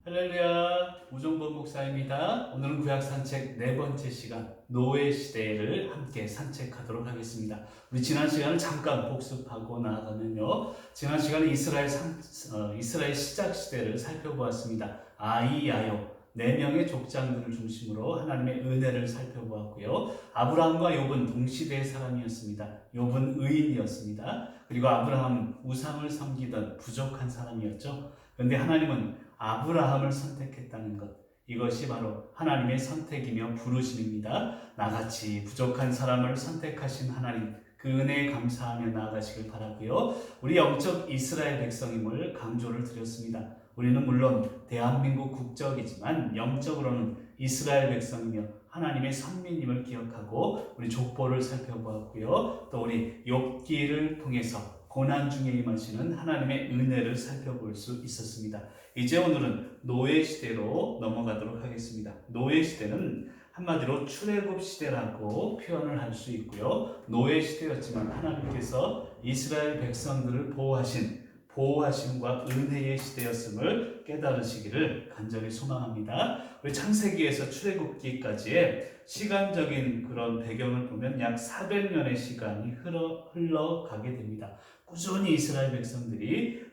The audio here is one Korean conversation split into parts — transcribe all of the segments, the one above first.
할렐루야, 우종범 목사입니다. 오늘은 구약 산책 네 번째 시간 노예 시대를 함께 산책하도록 하겠습니다. 우리 지난 시간을 잠깐 복습하고 나아가면요, 지난 시간에 이스라엘 시작 시대를 살펴보았습니다. 아이야요 네 명의 족장들을 중심으로 하나님의 은혜를 살펴보았고요. 아브라함과 욥은 동시대의 사람이었습니다. 욥은 의인이었습니다. 그리고 아브라함은 우상을 섬기던 부족한 사람이었죠. 그런데 하나님은 아브라함을 선택했다는 것, 이것이 바로 하나님의 선택이며 부르심입니다. 나같이 부족한 사람을 선택하신 하나님, 그 은혜에 감사하며 나아가시길 바라고요. 우리 영적 이스라엘 백성임을 강조를 드렸습니다. 우리는 물론 대한민국 국적이지만 영적으로는 이스라엘 백성이며 하나님의 선민임을 기억하고 우리 족보를 살펴보았고요. 또 우리 욥기를 통해서 고난 중에 임하시는 하나님의 은혜를 살펴볼 수 있었습니다. 이제 오늘은 노예 시대로 넘어가도록 하겠습니다. 노예 시대는 한마디로 출애굽 시대라고 표현을 할 수 있고요. 노예 시대였지만 하나님께서 이스라엘 백성들을 보호하심과 은혜의 시대였음을 깨달으시기를 간절히 소망합니다. 우리 창세기에서 출애굽기까지의 시간적인 그런 배경을 보면 약 400년의 시간이 흘러가게 됩니다. 꾸준히 이스라엘 백성들이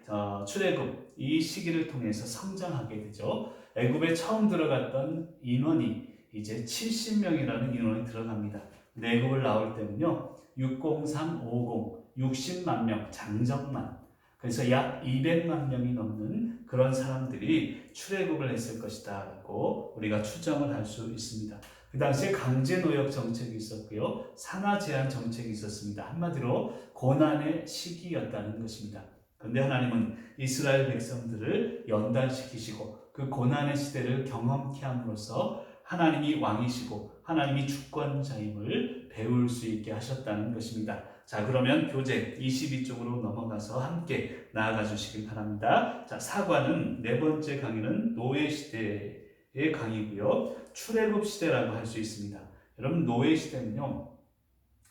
출애굽 이 시기를 통해서 성장하게 되죠. 애굽에 처음 들어갔던 인원이 이제 70명이라는 인원이 들어갑니다. 애굽을 나올 때는요, 60350 60만 명 장정만, 그래서 약 200만 명이 넘는 그런 사람들이 출애굽을 했을 것이다 라고 우리가 추정을 할 수 있습니다. 그 당시에 강제노역 정책이 있었고요, 산하 제한 정책이 있었습니다. 한마디로 고난의 시기였다는 것입니다. 그런데 하나님은 이스라엘 백성들을 연단시키시고 그 고난의 시대를 경험케 함으로써 하나님이 왕이시고 하나님이 주권자임을 배울 수 있게 하셨다는 것입니다. 자, 그러면 교재 22쪽으로 넘어가서 함께 나아가 주시길 바랍니다. 자, 사과는 네 번째 강의는 노예 시대의 강의고요. 출애굽 시대라고 할 수 있습니다. 여러분, 노예 시대는요,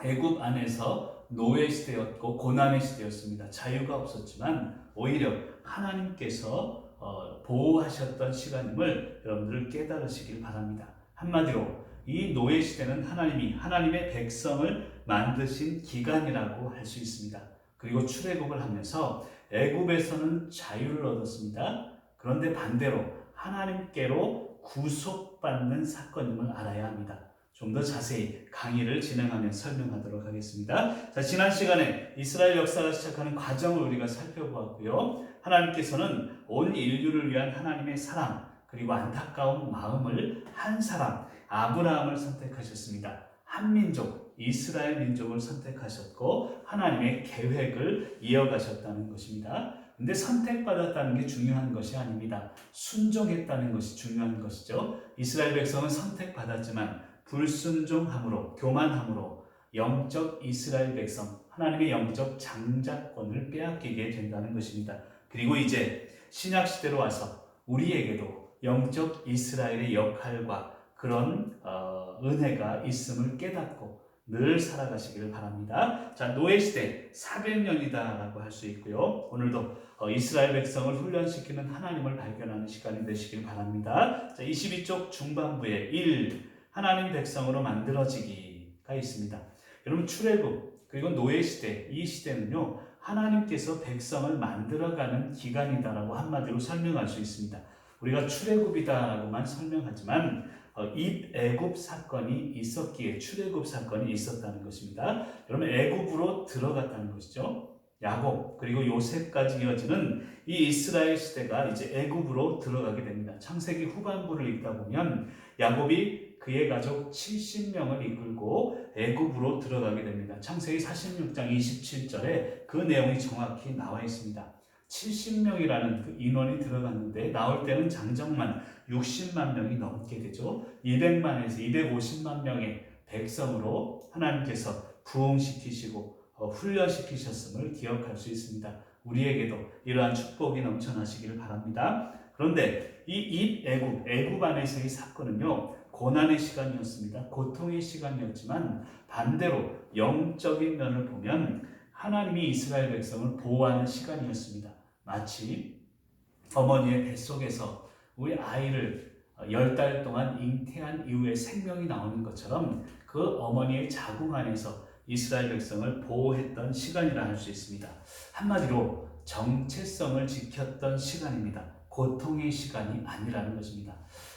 애굽 안에서 노예 시대였고 고난의 시대였습니다. 자유가 없었지만 오히려 하나님께서 보호하셨던 시간임을 여러분들 깨달으시길 바랍니다. 한마디로 이 노예 시대는 하나님의 백성을 만드신 기간이라고 할 수 있습니다. 그리고 출애굽을 하면서 애굽에서는 자유를 얻었습니다. 그런데 반대로 하나님께로 구속받는 사건임을 알아야 합니다. 좀 더 자세히 강의를 진행하며 설명하도록 하겠습니다. 자, 지난 시간에 이스라엘 역사가 시작하는 과정을 우리가 살펴보았고요. 하나님께서는 온 인류를 위한 하나님의 사랑, 그리고 안타까운 마음을 한 사람, 아브라함을 선택하셨습니다. 한 민족, 이스라엘 민족을 선택하셨고 하나님의 계획을 이어가셨다는 것입니다. 근데 선택받았다는 게 중요한 것이 아닙니다. 순종했다는 것이 중요한 것이죠. 이스라엘 백성은 선택받았지만 불순종함으로, 교만함으로 영적 이스라엘 백성, 하나님의 영적 장자권을 빼앗기게 된다는 것입니다. 그리고 이제 신약 시대로 와서 우리에게도 영적 이스라엘의 역할과 그런 은혜가 있음을 깨닫고 늘 살아가시기를 바랍니다. 자, 노예 시대 400년이다라고 할 수 있고요. 오늘도 이스라엘 백성을 훈련시키는 하나님을 발견하는 시간이 되시길 바랍니다. 자, 22쪽 중반부에 1. 하나님 백성으로 만들어지기가 있습니다. 여러분, 출애굽 그리고 노예 시대, 이 시대는요, 하나님께서 백성을 만들어가는 기간이다라고 한마디로 설명할 수 있습니다. 우리가 출애굽이다라고만 설명하지만 입애굽 사건이 있었기에 출애굽 사건이 있었다는 것입니다. 여러분, 애굽으로 들어갔다는 것이죠. 야곱 그리고 요셉까지 이어지는 이 이스라엘 시대가 이제 애굽으로 들어가게 됩니다. 창세기 후반부를 읽다 보면 야곱이 그의 가족 70명을 이끌고 애굽으로 들어가게 됩니다. 창세기 46장 27절에 그 내용이 정확히 나와 있습니다. 70명이라는 그 인원이 들어갔는데 나올 때는 장정만 60만 명이 넘게 되죠. 200만에서 250만 명의 백성으로 하나님께서 부흥시키시고 훈련시키셨음을 기억할 수 있습니다. 우리에게도 이러한 축복이 넘쳐나시기를 바랍니다. 그런데 이 애굽 안에서의 사건은요, 고난의 시간이었습니다. 고통의 시간이었지만 반대로 영적인 면을 보면 하나님이 이스라엘 백성을 보호하는 시간이었습니다. 마치 어머니의 뱃속에서 우리 아이를 10달 동안 잉태한 이후에 생명이 나오는 것처럼 그 어머니의 자궁 안에서 이스라엘 백성을 보호했던 시간이라 할 수 있습니다. 한마디로 정체성을 지켰던 시간입니다. 고통의 시간이 아니라는 것입니다.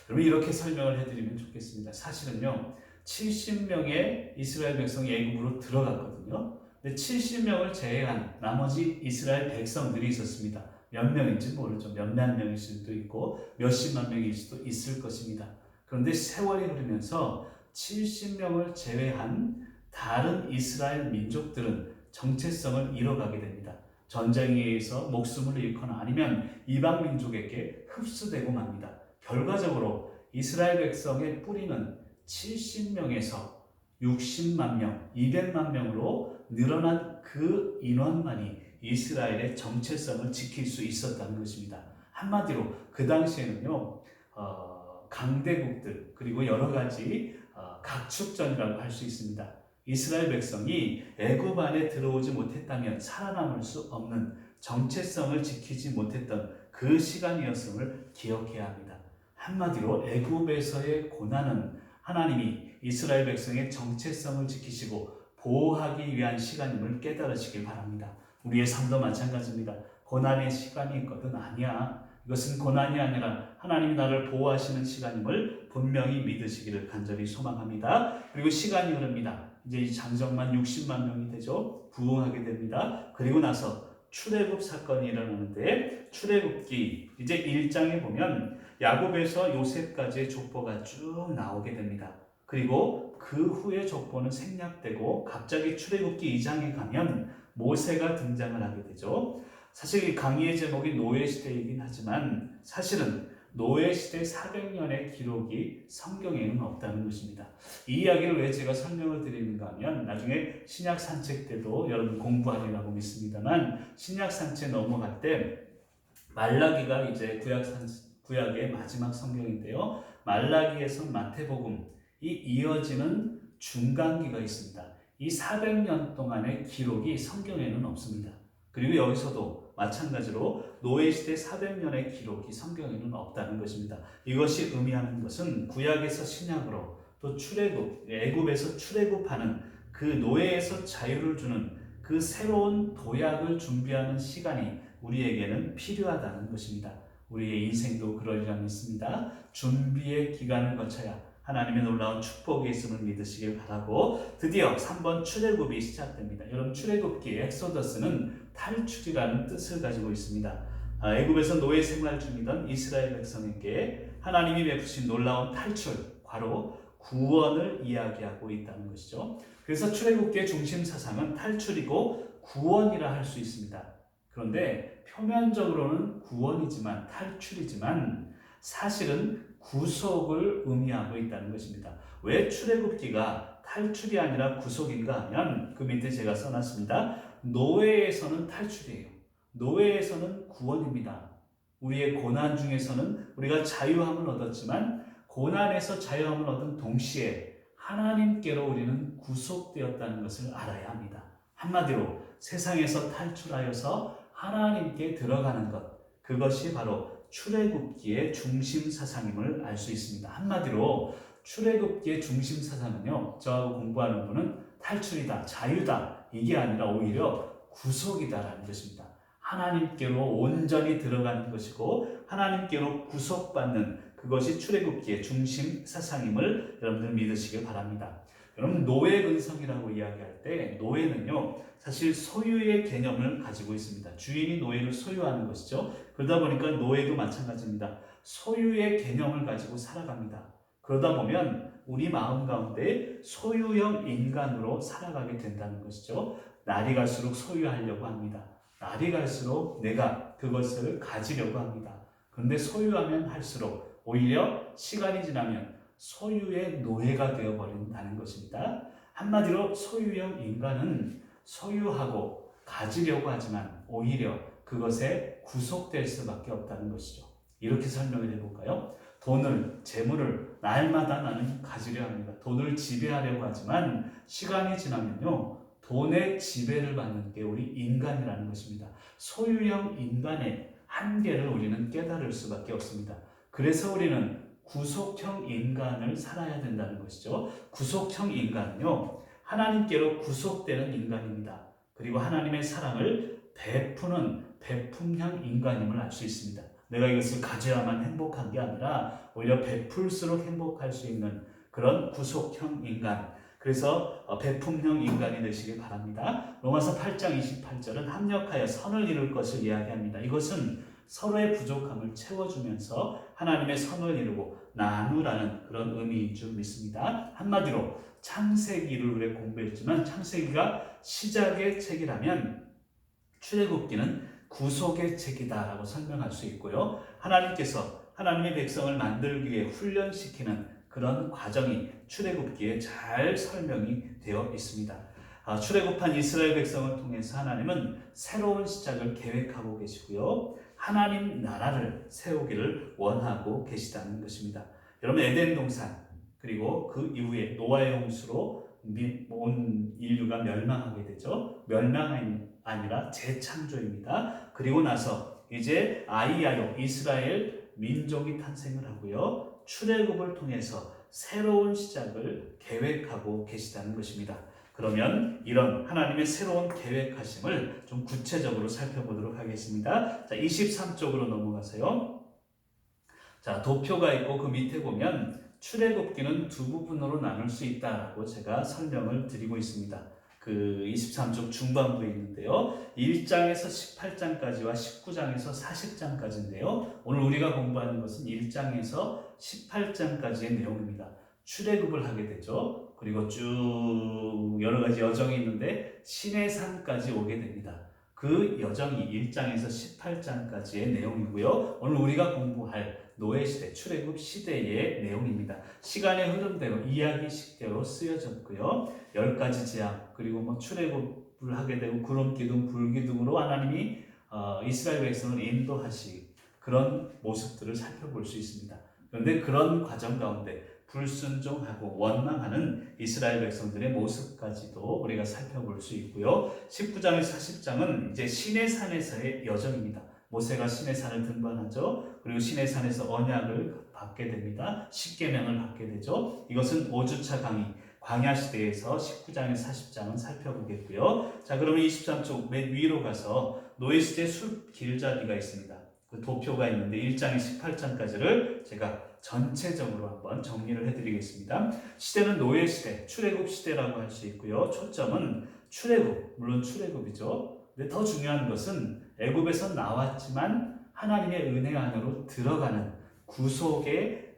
여러분 이렇게 설명을 해드리면 좋겠습니다. 사실은요 70명의 이스라엘 백성이 애굽으로 들어갔거든요. 근데 70명을 제외한 나머지 이스라엘 백성들이 있었습니다. 몇 명인지 모르죠. 몇만 명일 수도 있고 몇십만 명일 수도 있을 것입니다. 그런데 세월이 흐르면서 70명을 제외한 다른 이스라엘 민족들은 정체성을 잃어가게 됩니다. 전쟁에 의해서 목숨을 잃거나 아니면 이방 민족에게 흡수되고 맙니다. 결과적으로 이스라엘 백성의 뿌리는 70명에서 60만 명, 200만 명으로 늘어난 그 인원만이 이스라엘의 정체성을 지킬 수 있었다는 것입니다. 한마디로 그 당시에는요 강대국들 그리고 여러 가지 각축전이라고 할 수 있습니다. 이스라엘 백성이 애굽 안에 들어오지 못했다면 살아남을 수 없는 정체성을 지키지 못했던 그 시간이었음을 기억해야 합니다. 한마디로 애굽에서의 고난은 하나님이 이스라엘 백성의 정체성을 지키시고 보호하기 위한 시간임을 깨달으시길 바랍니다. 우리의 삶도 마찬가지입니다. 고난의 시간이 있거든 아니야. 이것은 고난이 아니라 하나님이 나를 보호하시는 시간임을 분명히 믿으시기를 간절히 소망합니다. 그리고 시간이 흐릅니다. 이제 이 장정만 60만 명이 되죠. 부흥하게 됩니다. 그리고 나서 출애굽 사건이 일어나는데 출애굽기 이제 1장에 보면 야곱에서 요셉까지의 족보가 쭉 나오게 됩니다. 그리고 그 후에 족보는 생략되고 갑자기 출애굽기 2장에 가면 모세가 등장을 하게 되죠. 사실 이 강의의 제목이 노예시대이긴 하지만 사실은 노예시대 400년의 기록이 성경에는 없다는 것입니다. 이 이야기를 왜 제가 설명을 드리는가 하면 나중에 신약 산책 때도 여러분 공부하리라고 믿습니다만 신약 산책 넘어갈 때 말라기가 이제 구약의 마지막 성경인데요. 말라기에서 마태복음이 이어지는 중간기가 있습니다. 이 400년 동안의 기록이 성경에는 없습니다. 그리고 여기서도 마찬가지로 노예시대 400년의 기록이 성경에는 없다는 것입니다. 이것이 의미하는 것은 구약에서 신약으로 또 출애굽, 애굽에서 출애굽하는 그 노예에서 자유를 주는 그 새로운 도약을 준비하는 시간이 우리에게는 필요하다는 것입니다. 우리의 인생도 그러리라 믿습니다. 준비의 기간을 거쳐야 하나님의 놀라운 축복이 있음을 믿으시길 바라고 드디어 3번 출애굽이 시작됩니다. 여러분 출애굽기 엑소더스는 탈출이라는 뜻을 가지고 있습니다. 애굽에서 노예 생활 중이던 이스라엘 백성에게 하나님이 베푸신 놀라운 탈출, 바로 구원을 이야기하고 있다는 것이죠. 그래서 출애굽기의 중심 사상은 탈출이고 구원이라 할 수 있습니다. 그런데 표면적으로는 구원이지만 탈출이지만 사실은 구속을 의미하고 있다는 것입니다. 왜 출애굽기가 탈출이 아니라 구속인가 하면 그 밑에 제가 써놨습니다. 노예에서는 탈출이에요. 노예에서는 구원입니다. 우리의 고난 중에서는 우리가 자유함을 얻었지만 고난에서 자유함을 얻은 동시에 하나님께로 우리는 구속되었다는 것을 알아야 합니다. 한마디로 세상에서 탈출하여서 하나님께 들어가는 것, 그것이 바로 출애굽기의 중심 사상임을 알 수 있습니다. 한마디로 출애굽기의 중심 사상은요, 저하고 공부하는 분은 탈출이다, 자유다, 이게 아니라 오히려 구속이다라는 것입니다. 하나님께로 온전히 들어가는 것이고 하나님께로 구속받는 그것이 출애굽기의 중심 사상임을 여러분들 믿으시길 바랍니다. 여러분 노예 근성이라고 이야기할 때 노예는요 사실 소유의 개념을 가지고 있습니다. 주인이 노예를 소유하는 것이죠. 그러다 보니까 노예도 마찬가지입니다. 소유의 개념을 가지고 살아갑니다. 그러다 보면 우리 마음 가운데 소유형 인간으로 살아가게 된다는 것이죠. 날이 갈수록 소유하려고 합니다. 날이 갈수록 내가 그것을 가지려고 합니다. 그런데 소유하면 할수록 오히려 시간이 지나면 소유의 노예가 되어버린다는 것입니다. 한마디로 소유형 인간은 소유하고 가지려고 하지만 오히려 그것에 구속될 수밖에 없다는 것이죠. 이렇게 설명을 해볼까요? 돈을, 재물을 날마다 나는 가지려 합니다. 돈을 지배하려고 하지만 시간이 지나면요 돈의 지배를 받는 게 우리 인간이라는 것입니다. 소유형 인간의 한계를 우리는 깨달을 수밖에 없습니다. 그래서 우리는 구속형 인간을 살아야 된다는 것이죠. 구속형 인간은요, 하나님께로 구속되는 인간입니다. 그리고 하나님의 사랑을 베푸는 베품형 인간임을 알 수 있습니다. 내가 이것을 가져야만 행복한 게 아니라 오히려 베풀수록 행복할 수 있는 그런 구속형 인간, 그래서 베품형 인간이 되시길 바랍니다. 로마서 8장 28절은 합력하여 선을 이룰 것을 이야기합니다. 이것은 서로의 부족함을 채워주면서 하나님의 선을 이루고 나누라는 그런 의미인 줄 믿습니다. 한마디로 창세기를 우리 공부했지만 창세기가 시작의 책이라면 출애굽기는 구속의 책이다라고 설명할 수 있고요. 하나님께서 하나님의 백성을 만들기 위해 훈련시키는 그런 과정이 출애굽기에 잘 설명이 되어 있습니다. 출애굽한 이스라엘 백성을 통해서 하나님은 새로운 시작을 계획하고 계시고요. 하나님 나라를 세우기를 원하고 계시다는 것입니다. 여러분, 에덴 동산 그리고 그 이후에 노아의 홍수로 온 인류가 멸망하게 되죠. 멸망이 아니라 재창조입니다. 그리고 나서 이제 아이야요 이스라엘 민족이 탄생을 하고요. 출애굽을 통해서 새로운 시작을 계획하고 계시다는 것입니다. 그러면 이런 하나님의 새로운 계획하심을 좀 구체적으로 살펴보도록 하겠습니다. 자, 23쪽으로 넘어가세요. 자, 도표가 있고 그 밑에 보면 출애굽기는 두 부분으로 나눌 수 있다라고 제가 설명을 드리고 있습니다. 그 23쪽 중반부에 있는데요. 1장에서 18장까지와 19장에서 40장까지인데요. 오늘 우리가 공부하는 것은 1장에서 18장까지의 내용입니다. 출애굽을 하게 되죠. 그리고 쭉 여러 가지 여정이 있는데 시내산까지 오게 됩니다. 그 여정이 1장에서 18장까지의 내용이고요. 오늘 우리가 공부할 노예시대, 출애굽 시대의 내용입니다. 시간의 흐름대로 이야기식대로 쓰여졌고요. 10가지 재앙, 그리고 출애굽을 하게 되고 구름 기둥, 불 기둥으로 하나님이 이스라엘 백성을 인도하시 그런 모습들을 살펴볼 수 있습니다. 그런데 그런 과정 가운데 불순종하고 원망하는 이스라엘 백성들의 모습까지도 우리가 살펴볼 수 있고요. 19장에서 40장은 이제 시내산에서의 여정입니다. 모세가 시내산을 등반하죠. 그리고 시내산에서 언약을 받게 됩니다. 십계명을 받게 되죠. 이것은 5주차 강의 광야 시대에서 19장에서 40장은 살펴보겠고요. 자, 그러면 23쪽 맨 위로 가서 노예 시대 숲 길잡이가 있습니다. 그 도표가 있는데 1장에서 18장까지를 제가 전체적으로 한번 정리를 해드리겠습니다. 시대는 노예 시대, 출애굽 시대라고 할 수 있고요. 초점은 출애굽, 물론 출애굽이죠. 근데 더 중요한 것은 애굽에서 나왔지만 하나님의 은혜 안으로 들어가는 구속에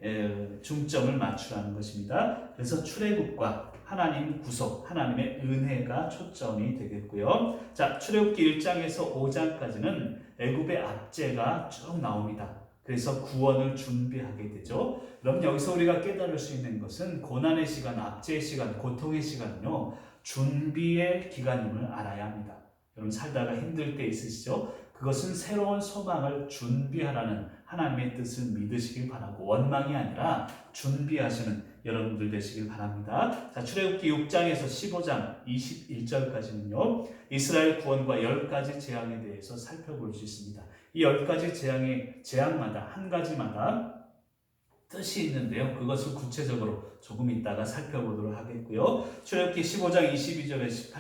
중점을 맞추라는 것입니다. 그래서 출애굽과 하나님 구속, 하나님의 은혜가 초점이 되겠고요. 자, 출애굽기 1장에서 5장까지는 애굽의 압제가 쭉 나옵니다. 그래서 구원을 준비하게 되죠. 그럼 여기서 우리가 깨달을 수 있는 것은 고난의 시간, 압제의 시간, 고통의 시간은요, 준비의 기간임을 알아야 합니다. 여러분 살다가 힘들 때 있으시죠? 그것은 새로운 소망을 준비하라는 하나님의 뜻을 믿으시길 바라고 원망이 아니라 준비하시는 여러분들 되시길 바랍니다. 자, 출애굽기 6장에서 15장 21절까지는요. 이스라엘 구원과 10가지 재앙에 대해서 살펴볼 수 있습니다. 이 10가지 재앙마다 한 가지마다 뜻이 있는데요. 그것을 구체적으로 조금 이따가 살펴보도록 하겠고요. 출애굽기 15장 22절에서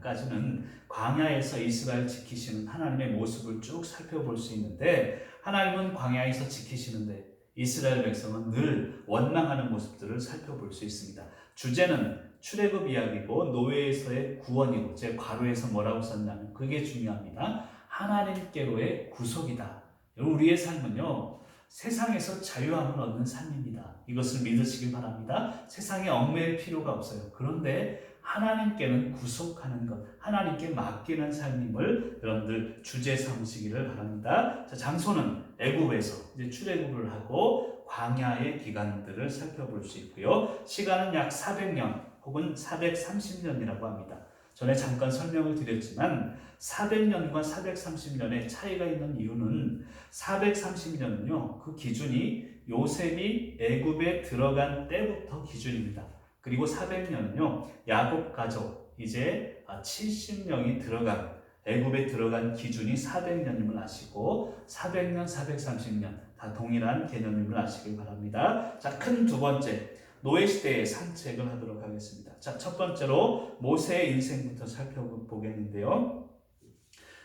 18장까지는 광야에서 이스라엘 지키시는 하나님의 모습을 쭉 살펴볼 수 있는데 하나님은 광야에서 지키시는데 이스라엘 백성은 늘 원망하는 모습들을 살펴볼 수 있습니다. 주제는 출애굽 이야기고 노예에서의 구원이고 제 괄호에서 뭐라고 썼냐면 그게 중요합니다. 하나님께로의 구속이다. 우리의 삶은요. 세상에서 자유함을 얻는 삶입니다. 이것을 믿으시길 바랍니다. 세상에 얽매일 필요가 없어요. 그런데 하나님께는 구속하는 것, 하나님께 맡기는 삶임을 여러분들 주제 삼으시기를 바랍니다. 자, 장소는 애굽에서 이제 출애굽을 하고 광야의 기간들을 살펴볼 수 있고요. 시간은 약 400년 혹은 430년이라고 합니다. 전에 잠깐 설명을 드렸지만 400년과 430년의 차이가 있는 이유는 430년은요. 그 기준이 요셉이 애굽에 들어간 때부터 기준입니다. 그리고 400년은요. 야곱 가족 이제 70명이 들어간 애굽에 들어간 기준이 400년임을 아시고 400년, 430년 다 동일한 개념임을 아시길 바랍니다. 자, 큰 두 번째 노예 시대의 산책을 하도록 하겠습니다. 자, 첫 번째로 모세의 인생부터 살펴보겠는데요.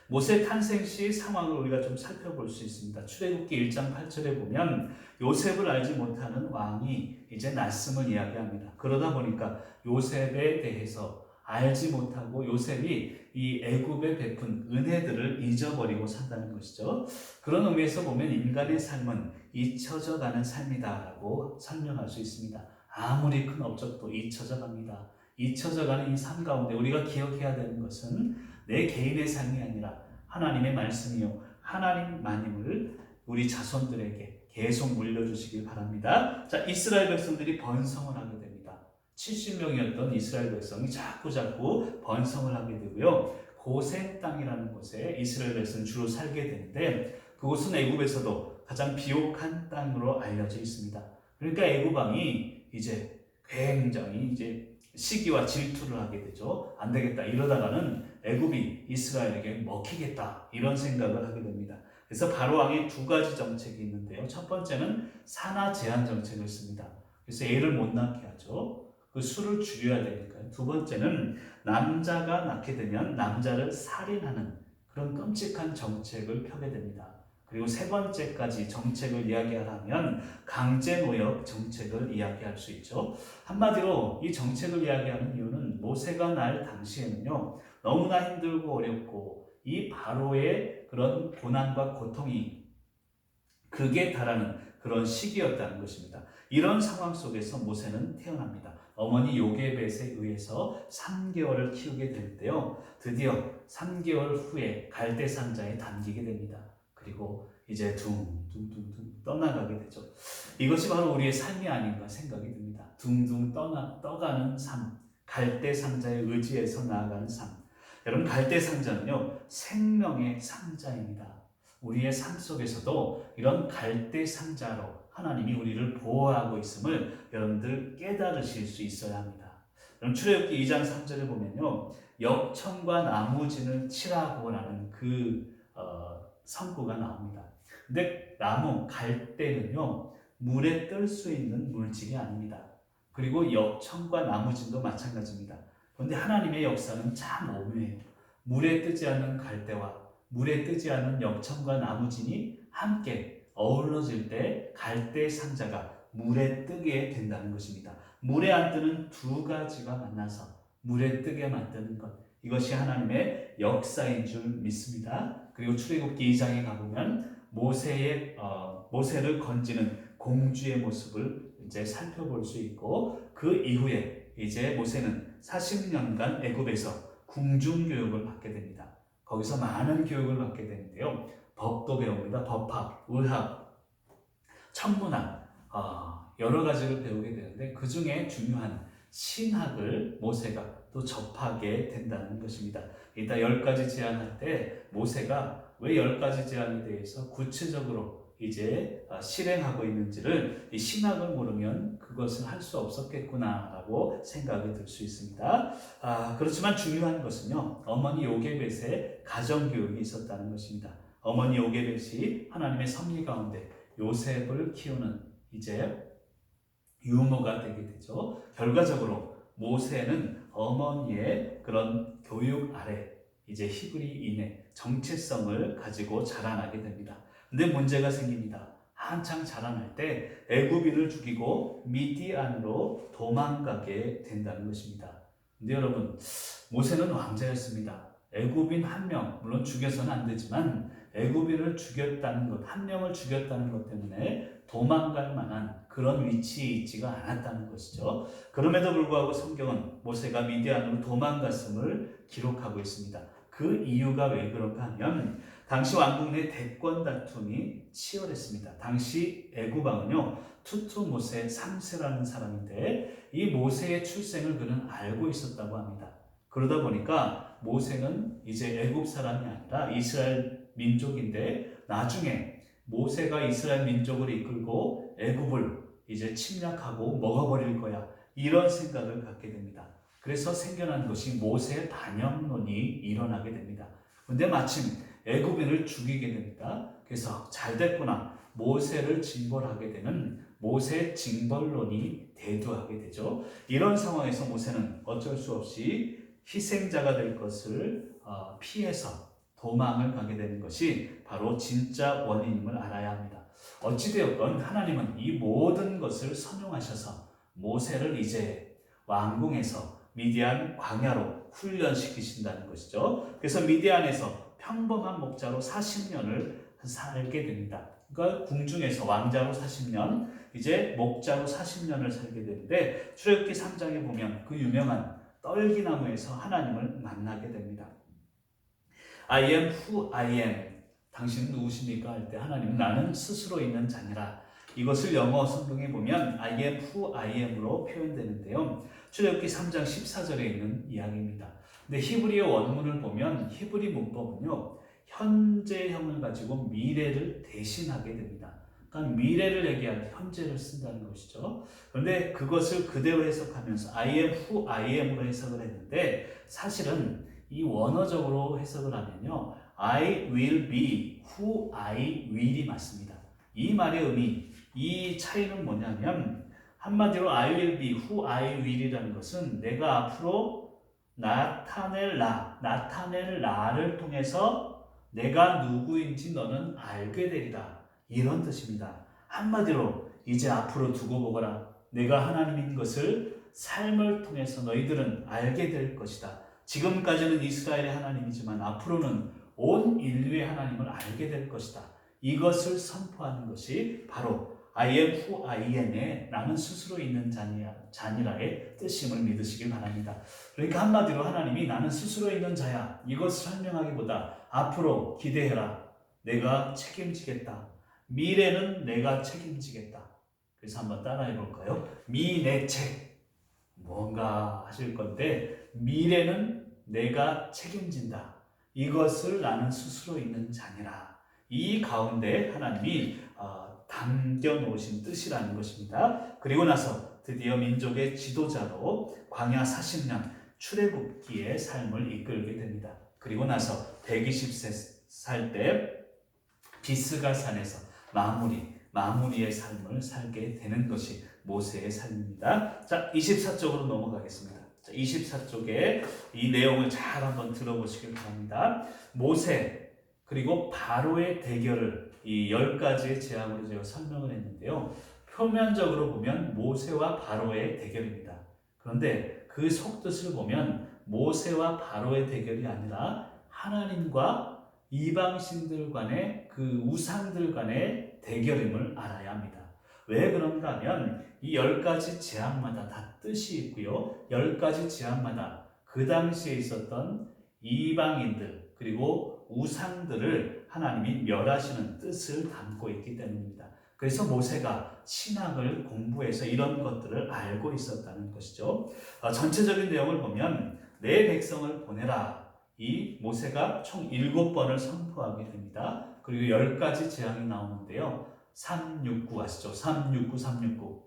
모세 탄생 시 상황을 우리가 좀 살펴볼 수 있습니다. 출애굽기 1장 8절에 보면 요셉을 알지 못하는 왕이 이제 낯섦을 이야기합니다. 그러다 보니까 요셉에 대해서 알지 못하고 요셉이 이 애굽에 베푼 은혜들을 잊어버리고 산다는 것이죠. 그런 의미에서 보면 인간의 삶은 잊혀져 가는 삶이다라고 설명할 수 있습니다. 아무리 큰 업적도 잊혀져 갑니다. 잊혀져 가는 이 삶 가운데 우리가 기억해야 되는 것은 내 개인의 삶이 아니라 하나님의 말씀이요 하나님만임을 우리 자손들에게 계속 물려주시길 바랍니다. 자, 이스라엘 백성들이 번성을 하게 됩니다. 70명이었던 이스라엘 백성이 자꾸 번성을 하게 되고요. 고센 땅이라는 곳에 이스라엘 백성은 주로 살게 되는데 그곳은 애굽에서도 가장 비옥한 땅으로 알려져 있습니다. 그러니까 애굽 왕이 이제 굉장히 이제 시기와 질투를 하게 되죠. 안 되겠다. 이러다가는 애굽이 이스라엘에게 먹히겠다. 이런 생각을 하게 됩니다. 그래서 바로 왕의 두 가지 정책이 있는데요. 첫 번째는 산하 제한 정책을 씁니다. 그래서 애를 못 낳게 하죠. 그 수를 줄여야 되니까요. 두 번째는 남자가 낳게 되면 남자를 살인하는 그런 끔찍한 정책을 펴게 됩니다. 그리고 세 번째까지 정책을 이야기하려면 강제노역 정책을 이야기할 수 있죠. 한마디로 이 정책을 이야기하는 이유는 모세가 날 당시에는요 너무나 힘들고 어렵고 이 바로의 그런 고난과 고통이 극에 달하는 그런 시기였다는 것입니다. 이런 상황 속에서 모세는 태어납니다. 어머니 요게벳에 의해서 3개월을 키우게 되는데요. 드디어 3개월 후에 갈대 상자에 담기게 됩니다. 그리고 이제 둥둥 떠나가게 되죠. 이것이 바로 우리의 삶이 아닌가 생각이 듭니다. 둥둥 떠가는 삶, 갈대 상자에 의지해서 나아가는 삶. 여러분, 갈대 상자는요 생명의 상자입니다. 우리의 삶 속에서도 이런 갈대 상자로 하나님이 우리를 보호하고 있음을 여러분들 깨달으실 수 있어야 합니다. 여러분, 출애굽기 2장 3절에 보면요 역청과 나무진을 치라고라는 그 성구가 나옵니다. 근데 나무, 갈대는요 물에 뜰 수 있는 물질이 아닙니다. 그리고 역청과 나무진도 마찬가지입니다. 그런데 하나님의 역사는 참 오묘해요. 물에 뜨지 않는 갈대와 물에 뜨지 않는 역청과 나무진이 함께 어우러질 때 갈대 상자가 물에 뜨게 된다는 것입니다. 물에 안 뜨는 두 가지가 만나서 물에 뜨게 만드는 것, 이것이 하나님의 역사인 줄 믿습니다. 그리고 출애굽기 2장에 가보면 모세를 건지는 공주의 모습을 이제 살펴볼 수 있고 그 이후에 이제 모세는 40년간 애굽에서 궁중교육을 받게 됩니다. 거기서 많은 교육을 받게 되는데요. 법도 배웁니다. 법학, 의학, 천문학 여러 가지를 배우게 되는데 그 중에 중요한 신학을 모세가 또 접하게 된다는 것입니다. 이따 10가지 제안할 때 모세가 왜 10가지 제안에 대해서 구체적으로 이제 실행하고 있는지를 이 신학을 모르면 그것을 할 수 없었겠구나라고 생각이 들 수 있습니다. 그렇지만 중요한 것은요, 어머니 요게벳의 가정교육이 있었다는 것입니다. 어머니 요게벳이 하나님의 섭리 가운데 요셉을 키우는 이제 유모가 되게 되죠. 결과적으로 모세는 어머니의 그런 교육 아래 이제 히브리인의 정체성을 가지고 자라나게 됩니다. 근데 문제가 생깁니다. 한창 자라날 때 애굽인을 죽이고 미디안으로 도망가게 된다는 것입니다. 근데 여러분, 모세는 왕자였습니다. 애굽인 한 명, 물론 죽여서는 안 되지만 애굽인을 죽였다는 것, 한 명을 죽였다는 것 때문에 도망갈 만한 그런 위치에 있지가 않았다는 것이죠. 그럼에도 불구하고 성경은 모세가 미디안으로 도망갔음을 기록하고 있습니다. 그 이유가 왜 그런가 하면 당시 왕국 내 대권 다툼이 치열했습니다. 당시 애굽 왕은요 투투모세 3세라는 사람인데 이 모세의 출생을 그는 알고 있었다고 합니다. 그러다 보니까 모세는 이제 애굽 사람이 아니라 이스라엘 민족인데 나중에 모세가 이스라엘 민족을 이끌고 애굽을 이제 침략하고 먹어버릴 거야, 이런 생각을 갖게 됩니다. 그래서 생겨난 것이 모세 반역론이 일어나게 됩니다. 근데 마침 애굽인을 죽이게 됩니다. 그래서 잘 됐구나. 모세를 징벌하게 되는 모세 징벌론이 대두하게 되죠. 이런 상황에서 모세는 어쩔 수 없이 희생자가 될 것을 피해서 도망을 가게 되는 것이 바로 진짜 원인임을 알아야 합니다. 어찌되었건 하나님은 이 모든 것을 선용하셔서 모세를 이제 왕궁에서 미디안 광야로 훈련시키신다는 것이죠. 그래서 미디안에서 평범한 목자로 40년을 살게 됩니다. 그러니까 궁중에서 왕자로 40년, 이제 목자로 40년을 살게 되는데 출애굽기 3장에 보면 그 유명한 떨기나무에서 하나님을 만나게 됩니다. I am who I am. 당신은 누구십니까? 할 때 하나님은 나는 스스로 있는 자니라. 이것을 영어 성경에 보면 I am who I am으로 표현되는데요. 출애굽기 3장 14절에 있는 이야기입니다. 근데 히브리어 원문을 보면 히브리 문법은요, 현재형을 가지고 미래를 대신하게 됩니다. 그러니까 미래를 얘기할 때 현재를 쓴다는 것이죠. 그런데 그것을 그대로 해석하면서 I am who I am으로 해석을 했는데 사실은 이 원어적으로 해석을 하면요, I will be who I will이 맞습니다. 이 말의 의미, 이 차이는 뭐냐면 한마디로 I will be who I will이라는 것은 내가 앞으로 나타낼 나를 통해서 내가 누구인지 너는 알게 되리라, 이런 뜻입니다. 한마디로 이제 앞으로 두고 보거라. 내가 하나님인 것을 삶을 통해서 너희들은 알게 될 것이다. 지금까지는 이스라엘의 하나님이지만 앞으로는 온 인류의 하나님을 알게 될 것이다. 이것을 선포하는 것이 바로 I am who I am의 나는 스스로 있는 자니라의 뜻임을 믿으시길 바랍니다. 그러니까 한마디로 하나님이 나는 스스로 있는 자야, 이것을 설명하기보다 앞으로 기대해라. 내가 책임지겠다. 미래는 내가 책임지겠다. 그래서 한번 따라해 볼까요? 미래책. 뭔가 하실 건데 미래는 내가 책임진다. 이것을 나는 스스로 있는 자니라. 이 가운데 하나님이 담겨 놓으신 뜻이라는 것입니다. 그리고 나서 드디어 민족의 지도자로 광야 40년 출애굽기의 삶을 이끌게 됩니다. 그리고 나서 120세 살 때 비스가 산에서 마무리의 삶을 살게 되는 것이 모세의 삶입니다. 자, 24쪽으로 넘어가겠습니다. 자, 24쪽에 이 내용을 잘 한번 들어보시길 바랍니다. 모세 그리고 바로의 대결을 이 10가지의 재앙으로 제가 설명을 했는데요. 표면적으로 보면 모세와 바로의 대결입니다. 그런데 그 속뜻을 보면 모세와 바로의 대결이 아니라 하나님과 이방신들 간의 그 우상들 간의 대결임을 알아야 합니다. 왜 그런가 하면 이 10가지 재앙마다 다 뜻이 있고요. 10가지 재앙마다 그 당시에 있었던 이방인들 그리고 우상들을 하나님이 멸하시는 뜻을 담고 있기 때문입니다. 그래서 모세가 신학을 공부해서 이런 것들을 알고 있었다는 것이죠. 전체적인 내용을 보면 내 백성을 보내라. 이 모세가 총 7번을 선포하게 됩니다. 그리고 10가지 재앙이 나오는데요. 369 아시죠? 369, 369.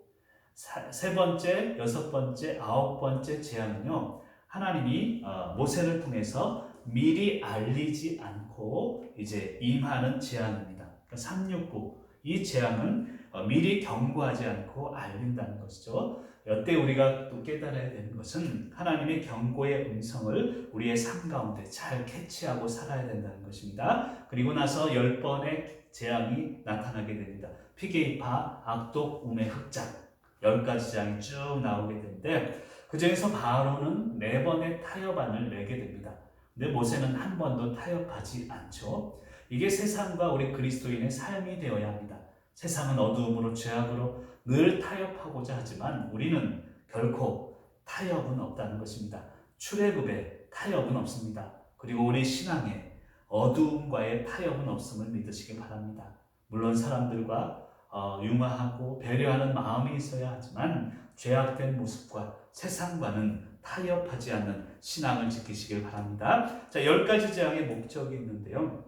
세 번째, 여섯 번째, 아홉 번째 재앙은요. 하나님이 모세를 통해서 미리 알리지 않고 이제 임하는 재앙입니다. 그러니까 369. 이 재앙은 미리 경고하지 않고 알린다는 것이죠. 이때 우리가 또 깨달아야 되는 것은 하나님의 경고의 음성을 우리의 삶 가운데 잘 캐치하고 살아야 된다는 것입니다. 그리고 나서 10번의 재앙이 나타나게 됩니다. 피게이파, 악독, 우매, 흑장 10가지 재앙이 쭉 나오게 되는데 그 중에서 바로는 4번의 타협안을 내게 됩니다. 근데 모세는 한 번도 타협하지 않죠. 이게 세상과 우리 그리스도인의 삶이 되어야 합니다. 세상은 어두움으로 죄악으로 늘 타협하고자 하지만 우리는 결코 타협은 없다는 것입니다. 출애굽에 타협은 없습니다. 그리고 우리 신앙에 어두움과의 타협은 없음을 믿으시기 바랍니다. 물론 사람들과 융화하고 배려하는 마음이 있어야 하지만 죄악된 모습과 세상과는 타협하지 않는 신앙을 지키시길 바랍니다. 자, 10가지 재앙의 목적이 있는데요.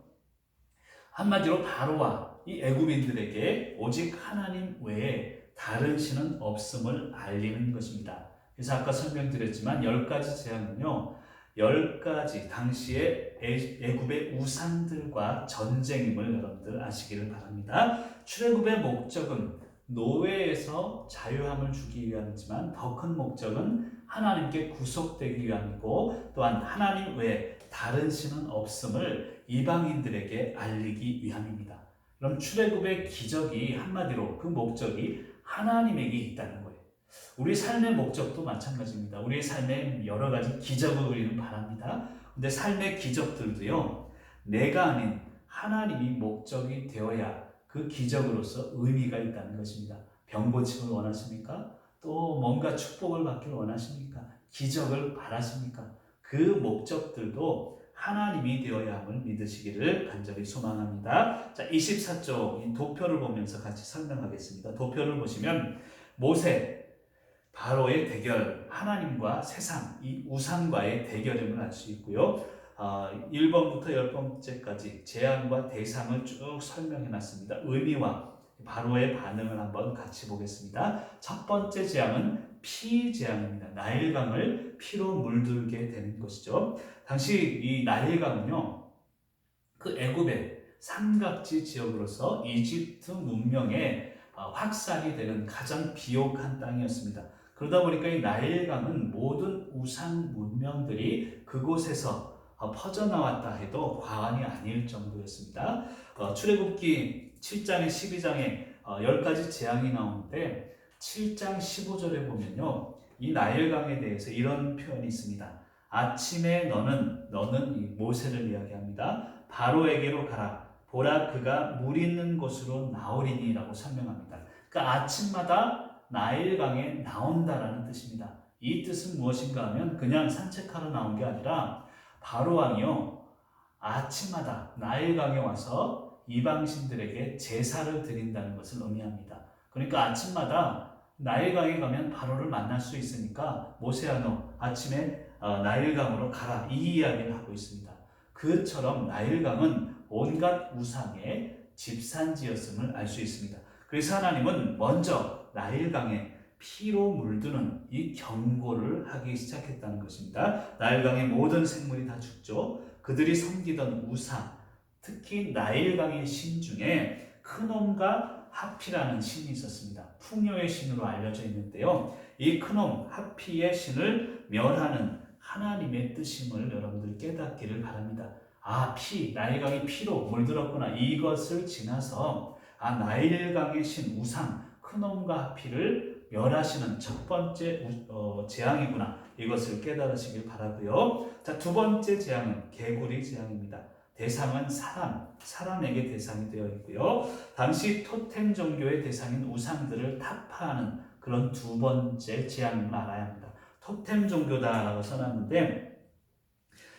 한마디로 바로와 이 애굽인들에게 오직 하나님 외에 다른 신은 없음을 알리는 것입니다. 그래서 아까 설명드렸지만 10가지 재앙은요. 10가지 당시의 애굽의 우상들과 전쟁임을 여러분들 아시기를 바랍니다. 출애굽의 목적은 노예에서 자유함을 주기 위함이지만 더 큰 목적은 하나님께 구속되기 위함이고 또한 하나님 외에 다른 신은 없음을 이방인들에게 알리기 위함입니다. 그럼 출애굽의 기적이 한마디로 그 목적이 하나님에게 있다는 거예요. 우리 삶의 목적도 마찬가지입니다. 우리의 삶에 여러 가지 기적을 우리는 바랍니다. 근데 삶의 기적들도요, 내가 아닌 하나님이 목적이 되어야 그 기적으로서 의미가 있다는 것입니다. 병 고침을 원하십니까? 또 뭔가 축복을 받기를 원하십니까? 기적을 바라십니까? 그 목적들도 하나님이 되어야 함을 믿으시기를 간절히 소망합니다. 자, 24쪽 이 도표를 보면서 같이 설명하겠습니다. 도표를 보시면 모세, 바로의 대결, 하나님과 세상, 이 우상과의 대결임을 알 수 있고요. 1번부터 10번째까지 재앙과 대상을 쭉 설명해 놨습니다. 의미와 바로의 반응을 한번 같이 보겠습니다. 첫 번째 재앙은 피 재앙입니다. 나일강을 피로 물들게 되는 것이죠. 당시 이 나일강은요, 그 애굽의 삼각지 지역으로서 이집트 문명의 확산이 되는 가장 비옥한 땅이었습니다. 그러다 보니까 이 나일강은 모든 우상 문명들이 그곳에서 퍼져나왔다 해도 과언이 아닐 정도였습니다. 출애굽기 7장에 12장에 10가지 재앙이 나오는데 7장 15절에 보면요, 이 나일강에 대해서 이런 표현이 있습니다. 아침에 너는 이 모세를 이야기합니다. 바로에게로 가라. 보라 그가 물 있는 곳으로 나오리니 라고 설명합니다. 그러니까 아침마다 나일강에 나온다라는 뜻입니다. 이 뜻은 무엇인가 하면 그냥 산책하러 나온 게 아니라 바로왕이요, 아침마다 나일강에 와서 이방신들에게 제사를 드린다는 것을 의미합니다. 그러니까 아침마다 나일강에 가면 바로를 만날 수 있으니까 모세야 너 아침에 나일강으로 가라, 이 이야기를 하고 있습니다. 그처럼 나일강은 온갖 우상의 집산지였음을 알 수 있습니다. 그래서 하나님은 먼저 나일강에 피로 물드는 이 경고를 하기 시작했다는 것입니다. 나일강의 모든 생물이 다 죽죠. 그들이 섬기던 우상, 특히 나일강의 신 중에 크놈과 하피라는 신이 있었습니다. 풍요의 신으로 알려져 있는데요, 이 크놈, 하피의 신을 멸하는 하나님의 뜻임을 여러분들 깨닫기를 바랍니다. 나일강이 피로 물들었구나. 이것을 지나서 나일강의 신 우상 크놈과 하피를 멸하시는 첫 번째 재앙이구나. 이것을 깨달으시길 바라고요. 자, 두 번째 재앙은 개구리 재앙입니다. 대상은 사람에게 대상이 되어 있고요. 당시 토템 종교의 대상인 우상들을 타파하는 그런 두 번째 재앙을 알아야 합니다. 토템 종교다라고 써놨는데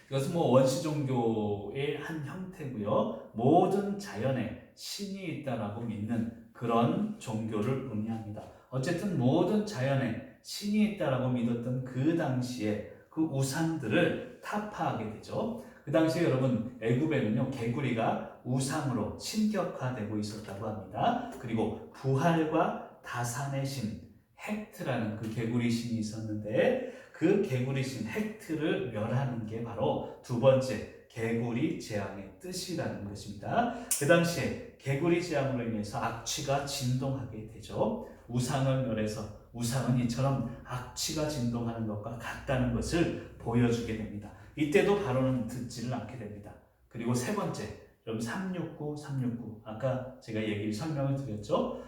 이것은 원시 종교의 한 형태고요. 모든 자연에 신이 있다라고 믿는 그런 종교를 의미합니다. 어쨌든 모든 자연에 신이 있다라고 믿었던 그 당시에 그 우상들을 타파하게 되죠. 그 당시에 여러분 애굽에는요, 개구리가 우상으로 신격화되고 있었다고 합니다. 그리고 부활과 다산의 신 헥트라는 그 개구리 신이 있었는데 그 개구리 신 헥트를 멸하는 게 바로 두 번째 개구리 재앙의 뜻이라는 것입니다. 그 당시에 개구리 재앙으로 인해서 악취가 진동하게 되죠. 우상을 멸해서 우상은 이처럼 악취가 진동하는 것과 같다는 것을 보여주게 됩니다. 이때도 바로는 듣지를 않게 됩니다. 그리고 세 번째, 여러분 369 아까 제가 설명을 드렸죠.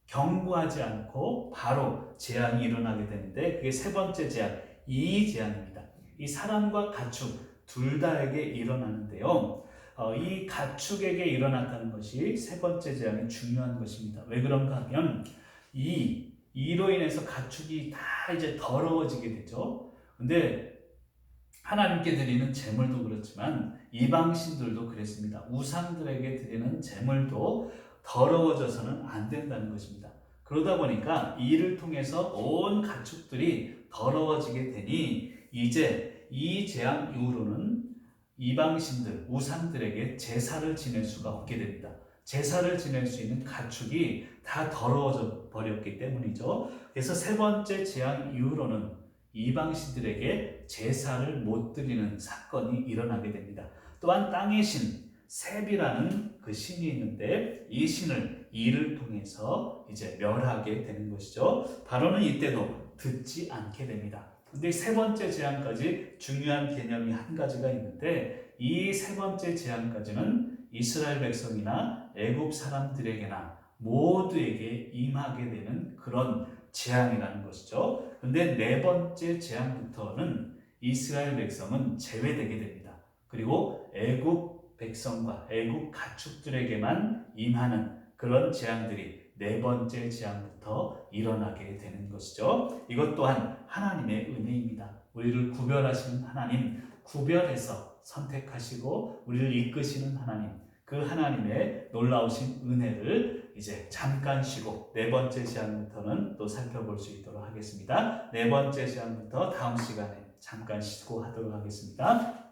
경고하지 않고 바로 재앙이 일어나게 되는데 그게 세 번째 재앙, 이 재앙입니다. 이 사람과 가축 둘 다에게 일어나는데요. 이 가축에게 일어났다는 것이 세 번째 재앙이 중요한 것입니다. 왜 그런가 하면 이로 인해서 가축이 다 이제 더러워지게 되죠. 근데 하나님께 드리는 제물도 그렇지만 이방신들도 그랬습니다. 우상들에게 드리는 제물도 더러워져서는 안 된다는 것입니다. 그러다 보니까 이를 통해서 온 가축들이 더러워지게 되니 이제 이 재앙 이후로는 이방신들, 우상들에게 제사를 지낼 수가 없게 됩니다. 제사를 지낼 수 있는 가축이 다 더러워져 버렸기 때문이죠. 그래서 세 번째 재앙 이후로는 이방신들에게 제사를 못 드리는 사건이 일어나게 됩니다. 또한 땅의 신 셉이라는 그 신이 있는데 이 신을 이를 통해서 이제 멸하게 되는 것이죠. 바로는 이때도 듣지 않게 됩니다. 근데 세 번째 재앙까지 중요한 개념이 한 가지가 있는데 이 세 번째 재앙까지는 이스라엘 백성이나 애굽 사람들에게나 모두에게 임하게 되는 그런 재앙이라는 것이죠. 근데 네 번째 재앙부터는 이스라엘 백성은 제외되게 됩니다. 그리고 애굽 백성과 애굽 가축들에게만 임하는 그런 재앙들이 네 번째 재앙부터 일어나게 되는 것이죠. 이것 또한 하나님의 은혜입니다. 우리를 구별하시는 하나님, 구별해서 선택하시고 우리를 이끄시는 하나님, 그 하나님의 놀라우신 은혜를 이제 잠깐 쉬고 네 번째 시간부터는 또 살펴볼 수 있도록 하겠습니다. 네 번째 시간부터 다음 시간에 잠깐 쉬고 하도록 하겠습니다.